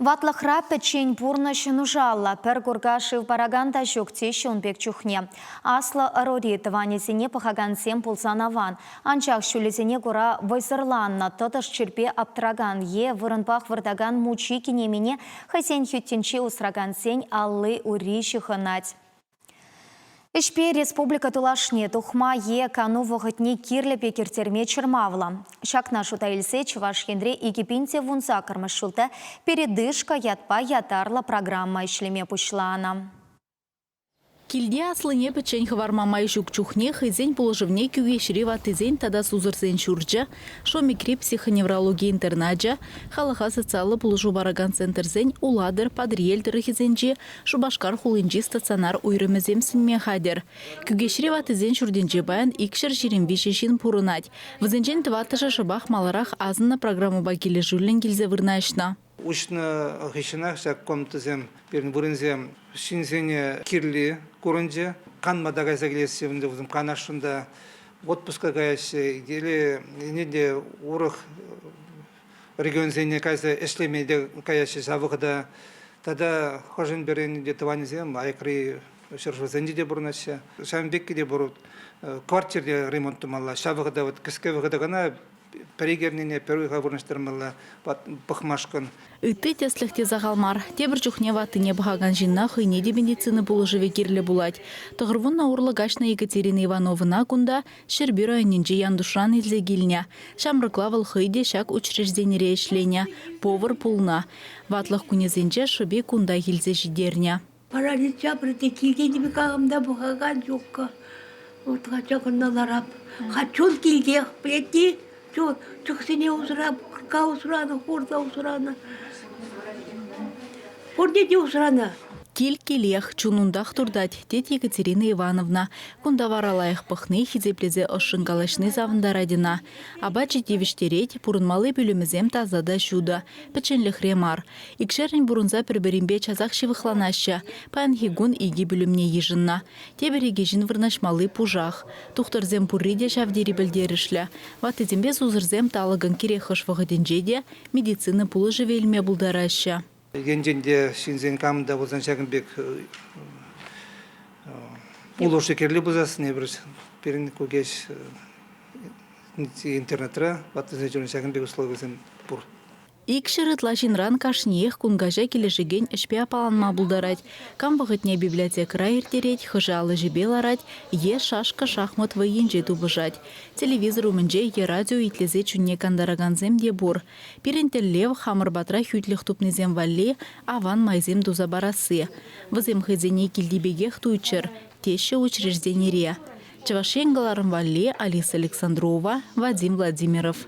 Ватлахра печень пурна шынужалла, пір гургашив параганда жүкте шынбек чухне. Аслы арорит ванесіне пахаган сем пулсанаван. Анчақ шүлесіне гура вайсырланна тытыш черпе аптраган е вырынпақ вырдаган мучи кенемене хасен хүттенче усраган сен аллы ури шихынать. Ишпе республика тулашне тухма е кану вғытне кирлі пекертерме чырмавла. Шакна шута илсе чываш хендре экипинте вунса кармашулта передышка ятпа ятарла программа ишлеме пушлана. Килде аслыне печень хвармамай жүк-чухне хызен положивне кюгешри ватызен тада сузырсен шурджа, шомикри психоневрология интернаджа, халаха социалы положу бараган центрзен уладыр падриель хизенджи, шубашкар хулинджи стационар уйрымеземсінме хадер. Кюгешри ватызен шурденджи баян икшер жиренвишешин пурынать. Вызенджен тватыша шыбах маларах азына программу бакелі жүлін келзе вырнашна. Ушны хищинах шак комтызем перн бурынзем шинзене кирли курынже кан мадагайса келесе вунде вузым канашында отпуска гаясе или неде урых регионзене кайса эшлемеде каясе завыгда тада хожен берен де таванизем айкри шершвазенде де бурнася шамбекке де бурут квартирде ремонтумалла шавыгда вот киске выгда гана перегернене первый хабурнаштырмалла пахмашкан. Үтті тесліхте загалмар. Тебір жүхне ватыне бағаган жинна хыйне де медицины болыжыве керлі булать. Тұғырвын науырлы гашна Екатерина Ивановна кунда шербир айненже яндушран илзе гильня. Шамрыклавыл хыйде шак учрежденере ішленя. Повар пулна. Ватлық күнезенже шыбе кунда илзе жидерня. Паралича притекилген деме кағымда бағаган жоққа. Отқача күнналарап. Хачун келге қпеті. Чықсыне ұсырап, қырқа ұсыраны, қорда ұсыраны. Қордеде ұсыраны. Кил-келех чунундах турдать, тет Екатерина Ивановна. Кунда варалайық пықны хизеплезе ұшын калашны завында радина. Абачи девіштерет пурынмалы бөлімізем тазада шуда. Печенлі хремар. Икшерін бұрынза бір-бірінбе чазақ шевықланаща. Пан хигун иги бөлімне ежінна. Тебереге жін вырнашмалы пужах. Тухтырзем пурриде шавдері білдерішлі. Ватызембе сузырзем талығын керехыш вғыденжеде медицины пулы живелме бұлдараща. Генженде шинзен камында болсан шагынбек улушы керлі бұзасын ебір перін көгеш интернетра ватызен жүрін шагынбек условиясын бұр. Икшерет лашинран кашниех кунгажа келешеген ішпе апаланма бұлдарать. Кам вғытне библиотекра ертереть, хыжалы жебе ларать, е шашка шахмат вайенже тубыжать. Телевизор умінже е радио итлезе чүнне кандараганзем де бур. Перентеллев хамырбатра хүтліх тупнезем валле, аван майзем дуза барасы. Вызем хызене килдибегех туйчер, теше учрежденере. Чавашенгаларым валле Алиса Александрова, Вадим Владимиров.